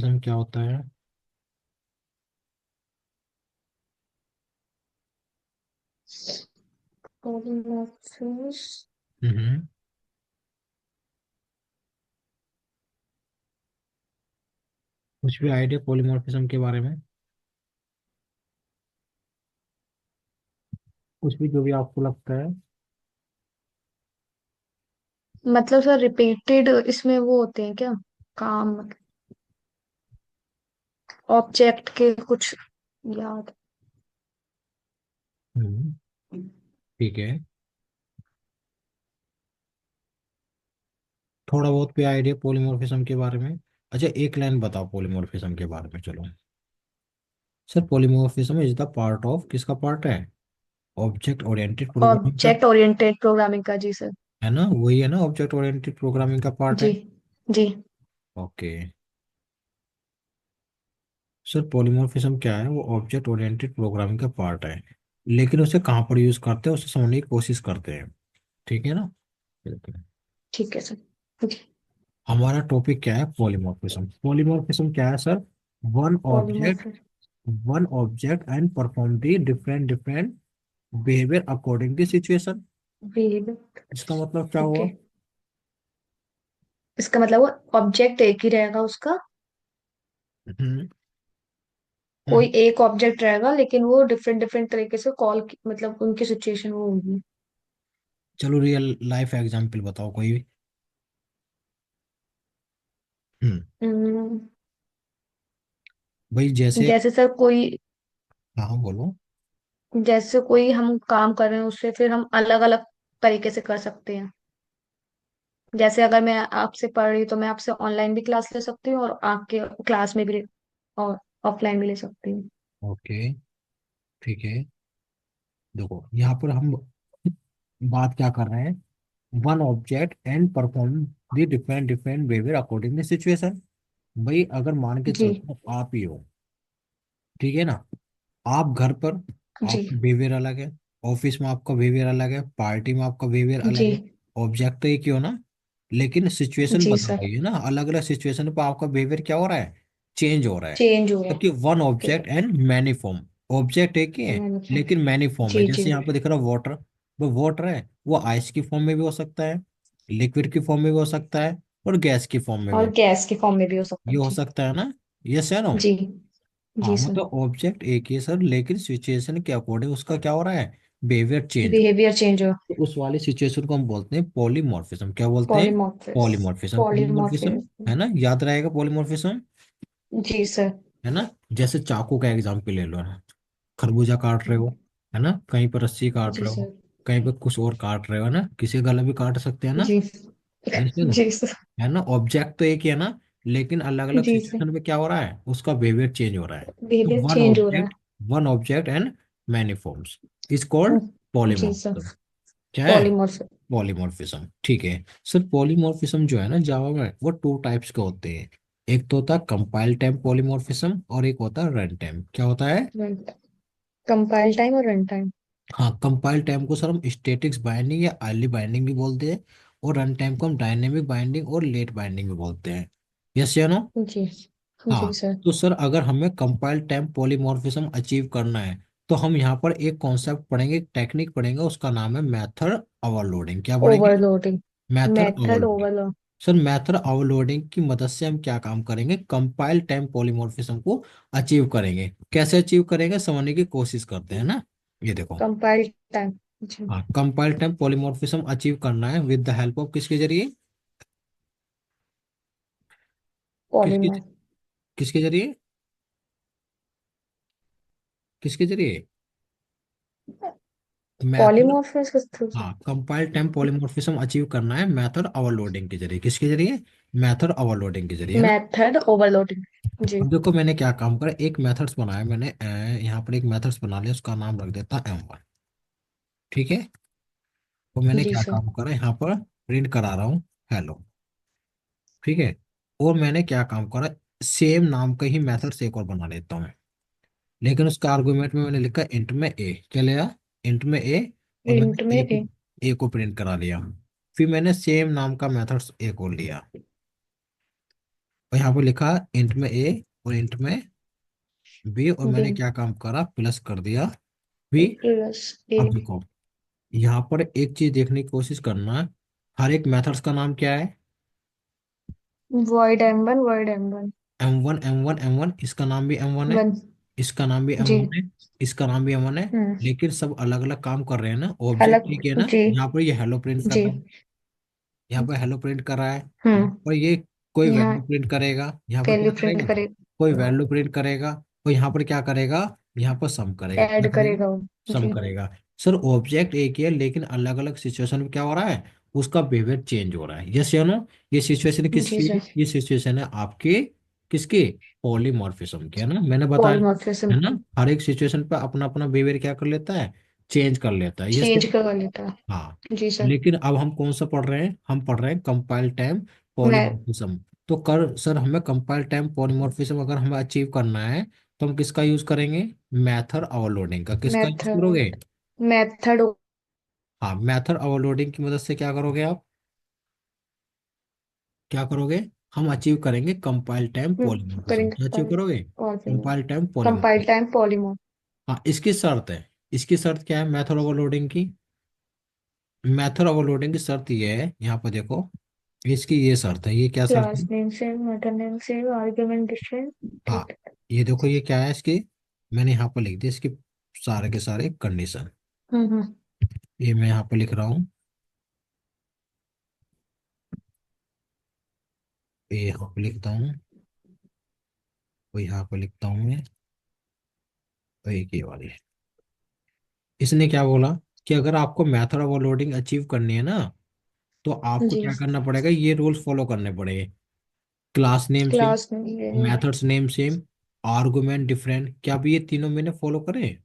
क्या होता है? पॉलीमॉर्फिज्म। हम्म। कुछ भी आइडिया पॉलीमॉर्फिज्म के बारे में? कुछ भी जो भी आपको लगता है। मतलब सर रिपीटेड इसमें वो होते हैं क्या काम, ऑब्जेक्ट के कुछ याद। हम्म। ठीक है। थोड़ा बहुत भी आइडिया पॉलीमॉर्फिज्म के बारे में? अच्छा, एक लाइन बताओ पॉलीमॉर्फिज्म के बारे में, चलो। Sir, polymorphism is the part of, किसका पार्ट है? ऑब्जेक्ट ओरिएंटेड प्रोग्रामिंग का। ऑब्जेक्ट ओरिएंटेड प्रोग्रामिंग का, जी सर। है ना, वही है ना, ऑब्जेक्ट ओरिएंटेड प्रोग्रामिंग का पार्ट जी है। जी। ओके। सर, पॉलीमॉर्फिज्म क्या है? वो ऑब्जेक्ट ओरिएंटेड प्रोग्रामिंग का पार्ट है। लेकिन उसे कहाँ पर यूज करते हैं, उसे समझने की कोशिश करते हैं। ठीक है ना? बिल्कुल। ठीक है सर। जी। हमारा टॉपिक क्या है? पॉलीमॉर्फिज्म। पॉलीमॉर्फिज्म क्या है sir? One object, polymorphism. One object and perform the different different behaviour according to situation. Behaviour. इसका मतलब क्या ओके। हुआ? इसका मतलब वो ऑब्जेक्ट एक ही रहेगा उसका। हम्म। कोई हम्म। एक ऑब्जेक्ट रहेगा लेकिन वो डिफरेंट डिफरेंट तरीके से कॉल, मतलब उनकी सिचुएशन वो होगी। चलो, रियल लाइफ एग्जांपल बताओ कोई भी। हम्म। हम्म, भाई जैसे। जैसे सर कोई, हाँ हाँ, बोलो। जैसे कोई हम काम कर रहे हैं उससे फिर हम अलग अलग तरीके से कर सकते हैं। जैसे अगर मैं आपसे पढ़ रही हूँ तो मैं आपसे ऑनलाइन भी क्लास ले सकती हूँ और आपके क्लास में भी, और ऑफलाइन भी ले सकती हूँ। ओके। ठीक है। देखो, यहाँ पर हम बात क्या कर रहे हैं? One object and perform the different different behaviour according the situation. भाई अगर मान के जी चलते हो आप ही हो, ठीक है ना, आप घर पर, जी आपका बिहेवियर अलग है। ऑफिस में आपका बिहेवियर अलग है, पार्टी में आपका बिहेवियर जी अलग है। ऑब्जेक्ट तो एक ही हो ना, लेकिन सिचुएशन जी बदल सर। रही है ना, अलग अलग सिचुएशन पर आपका बिहेवियर क्या हो रहा है? चेंज हो रहा है। चेंज हो रहा क्योंकि वन है। Object and many form. Object एक ही है, लेकिन मैनी फॉर्म है। जी जी। जैसे यहाँ पे दिख रहा है वाटर, वो वाटर है, वो आइस की फॉर्म में भी हो सकता है, लिक्विड की फॉर्म में भी हो सकता है, और गैस की फॉर्म में और भी। गैस के फॉर्म में भी हो सकता ये है हो जी। सकता है ना? यस है नो? जी हाँ, जी सर। मतलब ऑब्जेक्ट एक ही है सर, लेकिन सिचुएशन के अकॉर्डिंग उसका क्या हो रहा है? Behaviour change. बिहेवियर चेंज हो। तो उस वाली सिचुएशन को हम बोलते हैं पॉलीमॉर्फिज्म। क्या बोलते हैं? पॉलीमॉर्फिस। पॉलीमॉर्फिज्म। Polymorphism polymorphism. है ना, याद रहेगा पॉलीमॉर्फिज्म। जी सर। है ना? जैसे चाकू का एग्जाम्पल ले लो ना, खरबूजा काट रहे हो, है ना, कहीं पर रस्सी काट जी रहे हो, सर। कहीं पर कुछ और काट रहे हो, है ना, किसी का गला भी काट सकते हैं ना। जी ऐसे ना, जी सर। है ना, ऑब्जेक्ट तो एक ही है ना, लेकिन अलग अलग जी सर। सिचुएशन में क्या हो रहा है? उसका बिहेवियर चेंज हो रहा है। तो बिहेवियर वन चेंज हो रहा object, one object and many forms is है। कॉल्ड जी सर। पॉलीमॉर्फिज्म। क्या है? पॉलीमॉर्फिज्म। पॉलीमॉर्फिज्म। ठीक है। सर, पॉलीमॉर्फिज्म जो है ना जावा में, वो टू टाइप्स के होते हैं। एक तो होता है कंपाइल टाइम पॉलीमॉर्फिज्म, और एक होता है रन टाइम। क्या होता है? कंपाइल टाइम और रन टाइम। हाँ, कंपाइल टाइम को सर हम स्टैटिक्स बाइंडिंग या अर्ली बाइंडिंग भी बोलते हैं, और रन टाइम को हम डायनेमिक बाइंडिंग और लेट बाइंडिंग भी बोलते हैं। यस या नो? जी जी हाँ। सर। तो सर, अगर हमें कंपाइल टाइम पॉलीमॉर्फिज्म अचीव करना है, तो हम यहाँ पर एक कॉन्सेप्ट पढ़ेंगे, एक टेक्निक पढ़ेंगे, उसका नाम है मेथड ओवरलोडिंग। क्या पढ़ेंगे? Overloading. Method method overloading. Overload. Sir, method overloading की मदद से हम क्या काम करेंगे? कंपाइल टाइम पॉलीमॉर्फिज्म को अचीव करेंगे। कैसे अचीव करेंगे, समझने की कोशिश करते हैं ना। ये देखो। Compile time. जी। हाँ, कंपाइल टाइम पॉलीमॉर्फिज्म अचीव करना है विद द हेल्प ऑफ किसके जरिए? किसके? पॉलीमॉर्फ। किसके जरिए? किसके जरिए? मेथड। पॉलीमॉर्फिज्म के थ्रू सर। हाँ, कंपाइल टाइम पॉलीमॉर्फिज्म अचीव करना है मेथड ओवरलोडिंग के जरिए। किसके जरिए? मेथड ओवरलोडिंग के जरिए, है ना। Method overloading. जी अब देखो, मैंने क्या काम करा, एक मेथड्स बनाया मैंने, यहाँ पर एक मेथड्स बना लिया, उसका नाम रख देता M1। ठीक है। तो मैंने जी क्या सर। काम करा, यहाँ पर प्रिंट करा रहा हूँ हेलो। ठीक है। और मैंने क्या काम करा, सेम नाम का ही मेथड्स एक और बना लेता हूँ मैं। लेकिन उसका आर्गुमेंट में मैंने लिखा इंट में ए, क्या लिया? इंट में ए। और प्रिंट मैंने में ए ए को प्रिंट करा लिया। फिर मैंने सेम नाम का मेथड्स एक और लिया। और यहाँ पर लिखा इंट में ए और इंट में बी, और बी मैंने क्या काम करा, प्लस कर दिया बी। प्लस ए। अब देखो, यहाँ पर एक चीज देखने की कोशिश करना, हर एक मेथड्स का नाम क्या है, void M1 void M1 M1 M1 M1, इसका नाम भी M1 है, वन। इसका नाम भी जी। M1 है, इसका नाम भी M1 है। हम्म। लेकिन सब अलग अलग काम कर रहे हैं ना, ऑब्जेक्ट अलग। एक है ना, जी। यहाँ पर ये हेलो प्रिंट कर जी। रहा है, यहाँ पर हेलो प्रिंट कर रहा है, यहाँ हम्म। पर ये कोई यहाँ वैल्यू प्रिंट करेगा, यहाँ पर क्या वैल्यू करेगा, प्रिंट करे। कोई वैल्यू प्रिंट करेगा, और यहाँ पर क्या करेगा, यहाँ पर सम करेगा, क्या ऐड करेगा, करेगा वो। सम जी। करेगा। सर ऑब्जेक्ट एक ही है, लेकिन अलग अलग सिचुएशन में क्या हो रहा है, उसका बिहेवियर चेंज हो रहा है, यस या नो। ये सिचुएशन जी किसकी है, सर। ये सिचुएशन है आपके, किसकी, पॉलीमॉर्फिज्म की, है ना, मैंने बताया, पॉलीमॉर्फिज्म है ना। की। हर एक सिचुएशन पे अपना अपना बिहेवियर क्या कर लेता है, चेंज कर लेता है, यस। चेंज कर लेता हाँ। है। जी सर। लेकिन अब हम कौन सा पढ़ रहे हैं, हम पढ़ रहे हैं कंपाइल टाइम मैं पॉलीमॉर्फिज्म। तो कर सर, हमें कंपाइल टाइम पॉलीमॉर्फिज्म अगर हमें अचीव करना है, तो हम किसका यूज करेंगे, मेथड ओवरलोडिंग का, किसका यूज मेथड करोगे। मेथड हाँ, मेथड ओवरलोडिंग की मदद से क्या करोगे आप, क्या करोगे, हम अचीव करेंगे कंपाइल टाइम पॉलीमॉर्फिज्म, करेंगे क्या अचीव करोगे, compile time compile polymorphism. Time polymorph. हाँ, इसकी शर्त है, इसकी शर्त क्या है मेथड ओवरलोडिंग की, मेथड ओवरलोडिंग की शर्त ये है, यहाँ पर देखो, इसकी ये शर्त है, ये क्या शर्त क्लास है। Name same method name same argument different. हाँ, ठीक है। ये देखो ये क्या है इसकी, मैंने यहाँ पर लिख दिया इसकी सारे के सारे कंडीशन, हम्म। ये मैं यहाँ पर लिख रहा हूँ, ये यहाँ पर लिखता हूँ, और यहाँ पर लिखता हूँ मैं, और एक ये वाली है। इसने क्या बोला कि अगर आपको मेथड ओवरलोडिंग अचीव करनी है ना, तो आपको जी। क्या करना पड़ेगा, ये रूल्स फॉलो करने पड़ेंगे, class name same, class name ये methods name same, argument different, क्या भी ये तीनों मैंने फॉलो करे।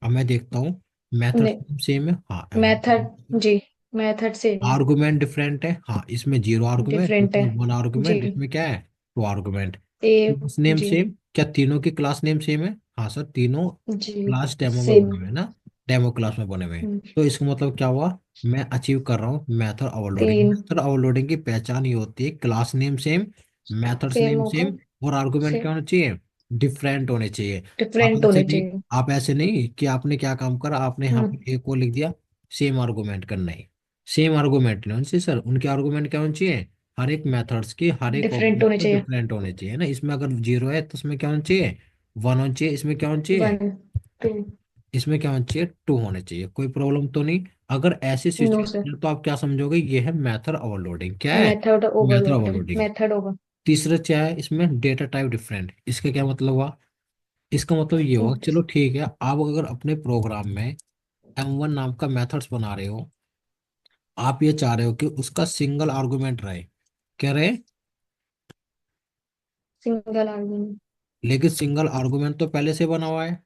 अब मैं देखता हूँ, मेथड्स नेम सेम है, हाँ। मेथड जी मेथड सेम आर्गुमेंट डिफरेंट है, हाँ, इसमें जीरो आर्गुमेंट, डिफरेंट है। इसमें वन जी। आर्गुमेंट, इसमें क्या है, two argument. A. Class name जी। सेम, क्या तीनों की क्लास नेम सेम है, हाँ सर, तीनों जी क्लास डेमो में सेम। बने हुए हैं ना, डेमो क्लास में बने हुए हैं। तो इसका मतलब क्या हुआ, मैं अचीव कर रहा हूँ मेथड ओवरलोडिंग। तीन मेथड ओवरलोडिंग की पहचान ये होती है, class name same, methods same name होगा। सेम, और आर्गुमेंट से क्या होने चाहिए, डिफरेंट होने चाहिए। आप डिफरेंट ऐसे होने नहीं, चाहिए। आप ऐसे नहीं कि आपने क्या काम करा, आपने यहाँ पर एक को लिख दिया, सेम आर्गुमेंट करना है, सेम आर्गुमेंट नहीं होना चाहिए सर, उनके आर्गुमेंट क्या होने चाहिए, हर एक मेथड्स की हर एक डिफरेंट ऑब्जेक्ट होने को चाहिए। डिफरेंट होने चाहिए ना, इसमें अगर जीरो है तो इसमें क्या होना चाहिए, वन होना चाहिए, इसमें क्या होना चाहिए, वन टू। इसमें क्या होना चाहिए, टू होने चाहिए, कोई प्रॉब्लम तो नहीं। अगर ऐसी नो सर। सिचुएशन है तो आप क्या समझोगे, ये है मेथड ओवरलोडिंग, क्या है, method method overloading overloading. Method होगा। तीसरा क्या है, इसमें डेटा टाइप डिफरेंट, इसका क्या मतलब हुआ, इसका मतलब ये हुआ, चलो ठीक है, आप अगर अपने प्रोग्राम में M1 नाम का मेथड्स बना रहे हो, आप ये चाह रहे हो कि उसका सिंगल आर्गुमेंट रहे, क्या रहे, सिंगल आर्गुमेंट। लेकिन सिंगल आर्गुमेंट तो पहले से बना हुआ है।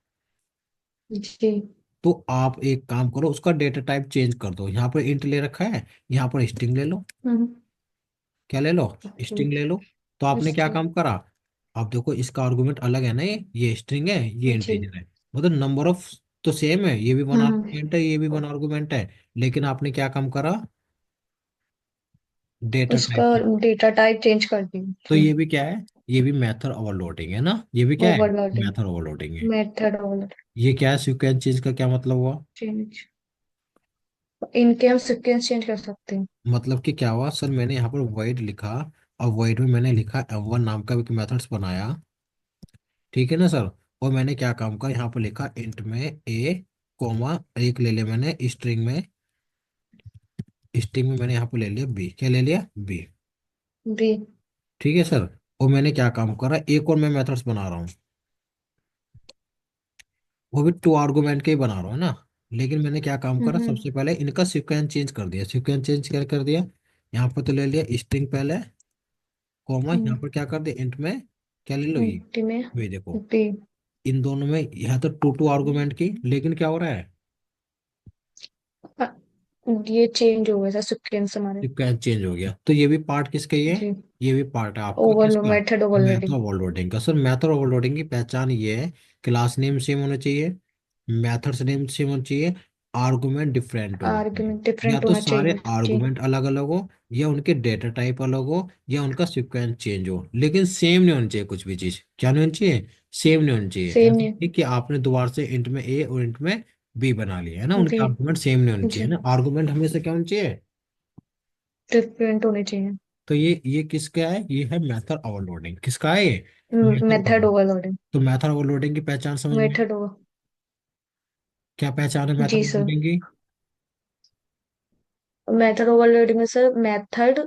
जी। तो आप एक काम करो, उसका डेटा टाइप चेंज कर दो, यहाँ पर इंट ले रखा है, यहाँ पर स्ट्रिंग ले लो, हम्म। क्या ले लो, ओके। स्ट्रिंग ले लो। तो आपने क्या काम करा, आप देखो इसका आर्गुमेंट अलग है ना, ये स्ट्रिंग है, ये जी। इंटीजर है, मतलब नंबर ऑफ तो सेम है, ये भी वन हम्म। आर्गुमेंट है, ये भी वन आर्गुमेंट है, लेकिन आपने क्या काम करा, डेटा उसका टाइप। डेटा टाइप चेंज कर तो देंगे। ये भी क्या है, ये भी मेथड ओवरलोडिंग है ना, ये भी क्या है, ओवरलोडिंग मेथड ओवरलोडिंग है। मेथड ओवरलोडिंग ये क्या है, सीक्वेंस चेंज का क्या मतलब हुआ, चेंज। इनके हम सीक्वेंस चेंज कर सकते हैं। मतलब कि क्या हुआ सर, मैंने यहाँ पर void लिखा, और void में मैंने लिखा M1 नाम का एक मेथड्स बनाया, ठीक है ना सर। और मैंने क्या काम का यहाँ पर लिखा, इंट में ए कोमा, एक ले लिया मैंने स्ट्रिंग में, स्ट्रिंग में मैंने यहाँ पर ले लिया बी, क्या ले लिया, बी, बी। ठीक है सर। और मैंने क्या काम करा, एक और मैं मेथड्स बना रहा हूँ, वो भी टू आर्गुमेंट के ही बना रहा हूँ ना, लेकिन मैंने क्या काम करा, हम्म। सबसे पहले इनका सीक्वेंस चेंज कर दिया, सीक्वेंस चेंज क्या कर दिया, यहाँ पर तो ले लिया स्ट्रिंग पहले, कॉमा, यहाँ पर क्या कर दिया इंट में, क्या ले लो ये, डी में ये देखो, बी। इन दोनों में यहाँ तो टू टू आर्गुमेंट की, लेकिन क्या हो रहा है, ये चेंज हो गया था सीक्वेंस हमारे। सीक्वेंस चेंज हो गया, तो ये भी पार्ट किसका ही है, जी। ये भी पार्ट है आपका ओवरलोड किसका, मेथड मैथड ओवरलोडिंग। ओवरलोडिंग का। सर मैथड ओवरलोडिंग की पहचान ये है, क्लास नेम सेम होना चाहिए, मेथड्स नेम सेम होना चाहिए, आर्गुमेंट डिफरेंट होना चाहिए। आर्ग्यूमेंट या डिफरेंट तो होना सारे चाहिए जी। आर्गुमेंट अलग अलग हो, या उनके डेटा टाइप अलग हो, या उनका सीक्वेंस चेंज हो, लेकिन सेम नहीं होनी चाहिए कुछ भी चीज। क्या नहीं होनी चाहिए? सेम नहीं होनी चाहिए। सेम ऐसा नहीं। नहीं कि आपने दोबारा से इंट में ए और इंट में बी बना लिया है ना, उनके भी आर्गुमेंट सेम नहीं होने चाहिए जी ना, आर्गुमेंट हमेशा क्या होनी चाहिए। डिफरेंट होने चाहिए। तो ये किसका है? ये है मेथड ओवरलोडिंग। किसका है ये? Method method overloading. ओवरलोडिंग। तो मेथड ओवरलोडिंग की पहचान समझ में आई? Method over. क्या पहचान है मेथड जी सर। ओवरलोडिंग की? मेथड ओवरलोडिंग में सर मेथड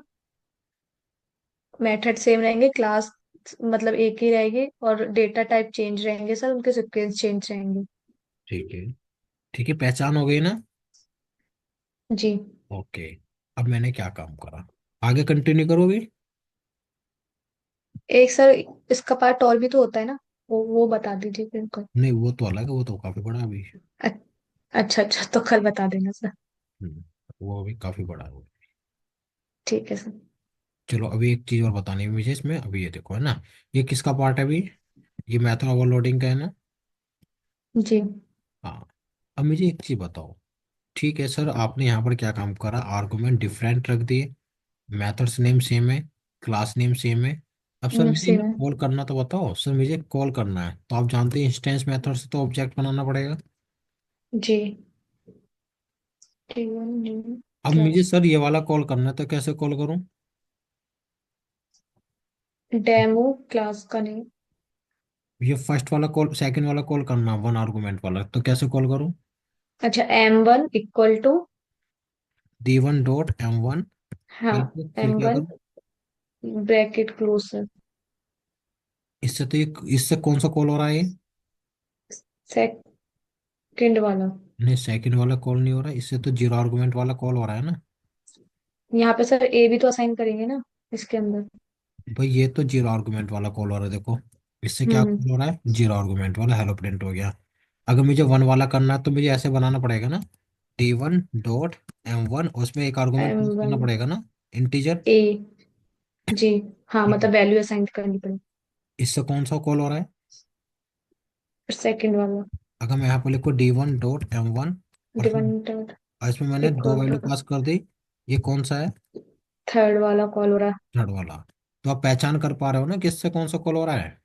मेथड सेम रहेंगे, क्लास मतलब एक ही रहेगी, और डेटा टाइप चेंज रहेंगे सर, उनके सीक्वेंस चेंज रहेंगे। ठीक है। ठीक है, पहचान हो गई ना? जी। ओके। अब मैंने क्या काम करा, आगे कंटिन्यू करोगे? एक सर इसका पार्ट और भी तो होता है ना, वो बता दीजिए फिर कल। नहीं, वो तो अलग है, वो तो काफी बड़ा है अभी। अ- अच्छा अच्छा, तो कल बता देना सर। हम्म, वो अभी काफी बड़ा है वो। ठीक है सर। चलो, अभी एक चीज और बतानी है मुझे इसमें। अभी ये देखो है ना, ये किसका पार्ट है अभी? ये मेथड ओवरलोडिंग का है ना? जी। हाँ। अब मुझे एक चीज बताओ। ठीक है सर, आपने यहाँ पर क्या काम करा, आर्गुमेंट डिफरेंट रख दिए, मेथड्स नेम सेम है, क्लास नेम सेम है। अब सर मुझे सेम इन्हें है। कॉल करना तो बताओ। सर मुझे कॉल करना है, तो आप जानते हैं इंस्टेंस मेथड से तो ऑब्जेक्ट बनाना पड़ेगा। जी। ठीक है न्यू अब मुझे क्लास। सर ये वाला कॉल करना है, तो कैसे कॉल करूं? डेमो क्लास का नेम। ये फर्स्ट वाला कॉल, सेकंड वाला कॉल करना, वन आर्गुमेंट वाला, तो कैसे कॉल करूं? अच्छा, M1 equal to. d1 dot m1, हाँ। फिर क्या M1 करूं? Bracket close sir. इससे तो ये, इससे कौन सा कॉल हो रहा है ये? सेकंड वाला। नहीं, सेकंड वाला कॉल नहीं हो रहा, इससे तो जीरो आर्गुमेंट वाला कॉल हो रहा है ना। यहाँ पे सर ए भी तो असाइन करेंगे ना इसके अंदर। भाई ये तो जीरो आर्गुमेंट वाला कॉल हो रहा है, देखो। इससे क्या हम्म। कॉल हो रहा है? जीरो आर्गुमेंट वाला हेलो प्रिंट हो गया। अगर मुझे वन वाला करना है तो मुझे ऐसे बनाना पड़ेगा ना, d1 डॉट m1, उसमें एक आर्गुमेंट पास M1 करना पड़ेगा ना, इंटीजर। ए। जी। हाँ, ठीक है। मतलब वैल्यू असाइन करनी पड़ेगी। इससे कौन सा कॉल हो रहा है? सेकंड वाला। अगर मैं यहाँ पर लिखूँ d1 डॉट m1, और फिर डिवाइडेड इसमें मैंने दो इक्वल वैल्यू टू पास कर दी, ये कौन सा है? थर्ड वाला कॉल हो रहा थर्ड वाला। तो आप पहचान कर पा रहे हो ना कि इससे कौन सा कॉल हो रहा है? है।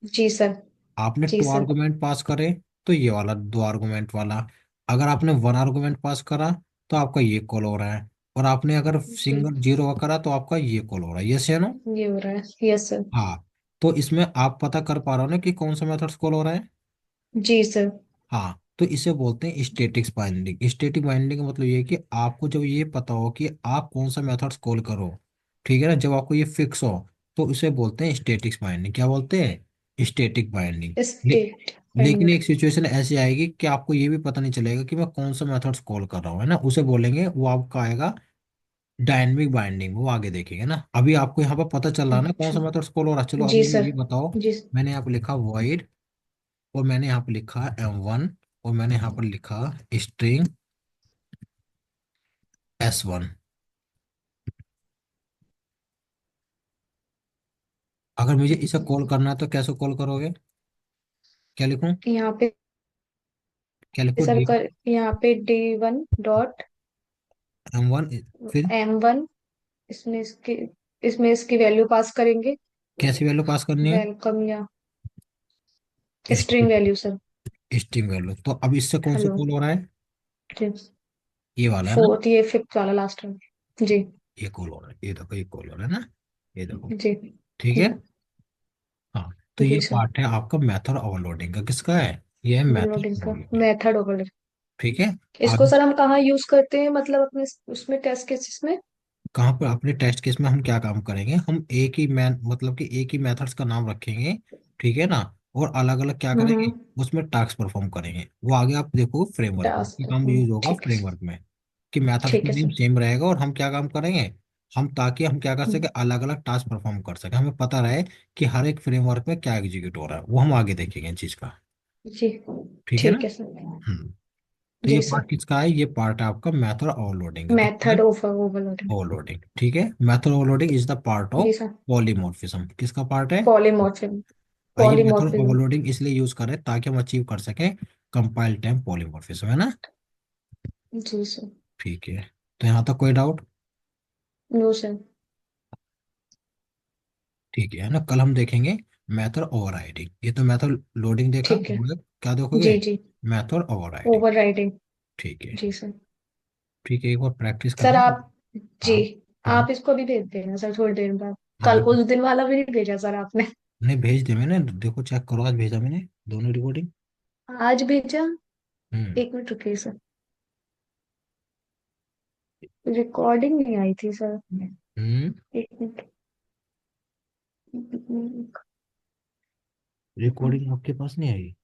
जी सर। आपने जी टू सर। आर्गुमेंट पास करे तो ये वाला दो आर्गुमेंट वाला। अगर आपने वन आर्गुमेंट पास करा तो आपका ये कॉल हो रहा है। और आपने अगर जी, सिंगल जीरो करा तो आपका ये कॉल हो रहा है, ये से नो। ये हो रहा है, यस सर। हाँ। तो इसमें आप पता कर पा रहे हो ना कि कौन सा मेथड्स कॉल हो रहा है। जी सर। हाँ, तो इसे बोलते हैं स्टैटिक्स बाइंडिंग। स्टैटिक बाइंडिंग का मतलब ये है कि आपको जब ये पता हो कि आप कौन सा मेथड्स कॉल करो, ठीक है ना, जब आपको ये फिक्स हो, तो इसे बोलते हैं स्टैटिक्स बाइंडिंग। क्या बोलते हैं? Static binding. स्टेट लेकिन एंड। एक सिचुएशन ऐसी आएगी कि आपको ये भी पता नहीं चलेगा कि मैं कौन सा मेथड्स कॉल कर रहा हूँ, है ना, उसे बोलेंगे, वो आपका आएगा डायनेमिक बाइंडिंग। वो आगे देखेंगे ना, अभी आपको यहाँ पर पता चल रहा है ना कौन अच्छा। सा मेथड्स कॉल हो रहा है। चलो अब जी मुझे सर। ये बताओ। जी। मैंने यहाँ पर लिखा void, और मैंने यहाँ पर लिखा m1, और मैंने यहाँ पर लिखा स्ट्रिंग s1। अगर मुझे इसे कॉल करना है तो कैसे कॉल करोगे? क्या लिखूं? यहाँ पे क्या लिखूं? सर डी कर, यहाँ पे D1 डॉट m1, फिर M1, इसमें इसकी वैल्यू पास करेंगे। कैसी वैल्यू पास करनी है? वेलकम या string value sir. String value. तो अब इससे कौन सा हेलो। कॉल हो रहा है? जी। ये वाला है ना? फोर्थ, ये फिफ्थ वाला लास्ट में। जी। ये कॉल हो रहा है, ये देखो, ये कॉल हो रहा है ना, ये देखो। जी। ठीक है। हाँ। तो ये जी सर। पार्ट है आपका मेथड ओवरलोडिंग का। किसका है? ये है मेथड लोडिंग का ओवरलोडिंग। Method overload. ठीक है। इसको आगे सर हम कहाँ यूज करते हैं, मतलब अपने उसमें टेस्ट केसेस में। कहाँ पर अपने टेस्ट केस में हम क्या काम करेंगे, हम एक ही मैन मतलब कि एक ही मेथड्स का नाम रखेंगे, ठीक है ना, और अलग अलग क्या करेंगे, हम्म। उसमें टास्क परफॉर्म करेंगे। वो आगे आप देखो फ्रेमवर्क में कि टास्क। काम यूज होगा ठीक है सर। फ्रेमवर्क में, कि मेथड्स ठीक का है नेम सर। सेम रहेगा, और हम क्या काम करेंगे, हम ताकि हम क्या कर सके, अलग अलग टास्क परफॉर्म कर सके, हमें पता रहे कि हर एक फ्रेमवर्क में क्या एग्जीक्यूट हो रहा है, वो हम आगे देखेंगे इन चीज का। जी। ठीक है ना? ठीक है सर। हम्म। तो ये जी पार्ट सर। किसका है? ये पार्ट है आपका मेथड ओवरलोडिंग का। किसका है? Method of overloading. ओवरलोडिंग। ठीक है, method overloading is the part जी ऑफ सर। पॉलीमॉर्फिज्म। किसका पार्ट है? पॉलीमॉर्फिज्म। और ये मेथड पॉलीमॉर्फिज्म। ओवरलोडिंग इसलिए यूज करें ताकि हम अचीव कर सकें कंपाइल टाइम पॉलीमॉर्फिज्म, है ना। जी सर। ठीक है, तो यहाँ तक कोई डाउट? No sir. ठीक है ना, कल हम देखेंगे मेथड ओवरराइडिंग। ये तो मेथड लोडिंग देखा, ठीक है। क्या देखोगे? जी जी। Method overriding. Over writing. ठीक है। जी सर। ठीक है, एक बार प्रैक्टिस सर करना। आप, जी, हाँ। आप हाँ। इसको भी भेज देना सर थोड़ी देर बाद। हाँ कल बिल्कुल। उस दिन वाला भी नहीं भेजा सर आपने। नहीं, भेज दे मैंने, देखो चेक करो, आज भेजा मैंने दोनों रिकॉर्डिंग। आज भेजा? हम्म। एक मिनट रुकिए सर। रिकॉर्डिंग नहीं आई थी सर। हम्म। एक मिनट। रिकॉर्डिंग आपके पास नहीं आई?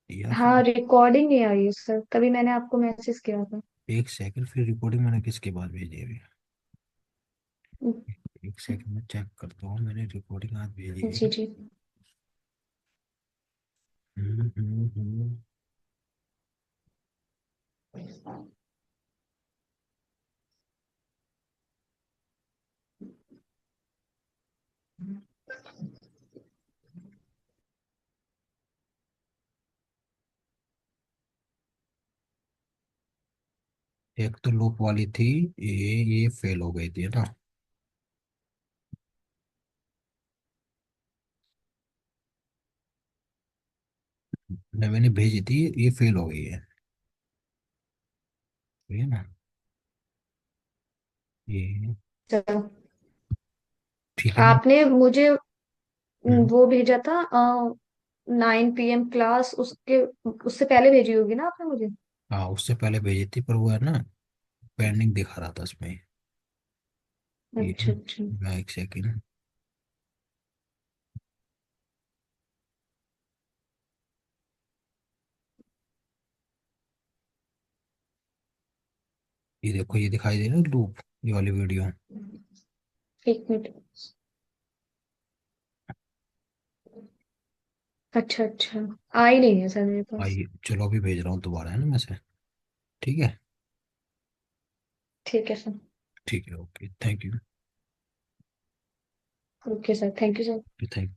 या हाँ, फिर रिकॉर्डिंग नहीं आई है सर, तभी मैंने आपको मैसेज किया था। एक सेकंड, फिर रिकॉर्डिंग मैंने किसके बाद भेजी है अभी? एक सेकंड में चेक करता हूँ, मैंने रिकॉर्डिंग आज भेजी जी है। जी। हम्म। एक तो लूप वाली थी, ये फेल हो गई थी, है ना? मैंने भेजी थी, ये फेल हो गई है। ठीक है ना? ये चलो, ठीक है ना? आपने मुझे हम्म। वो भेजा था 9 PM क्लास, उसके उससे पहले भेजी होगी ना आपने मुझे? हाँ, उससे पहले भेजी थी, पर वो है ना, पेंडिंग दिखा रहा था उसमें। ये अच्छा अच्छा। एक सेकंड, ये देखो, ये दिखाई दे रहा है लूप, ये वाली वीडियो। एक मिनट। अच्छा अच्छा, आई नहीं है सर मेरे पास। आइए, चलो अभी भेज रहा हूँ दोबारा, है ना, मैं से। ठीक है। ठीक है सर। ठीक है, okay, thank you. Okay sir, thank you sir. Thank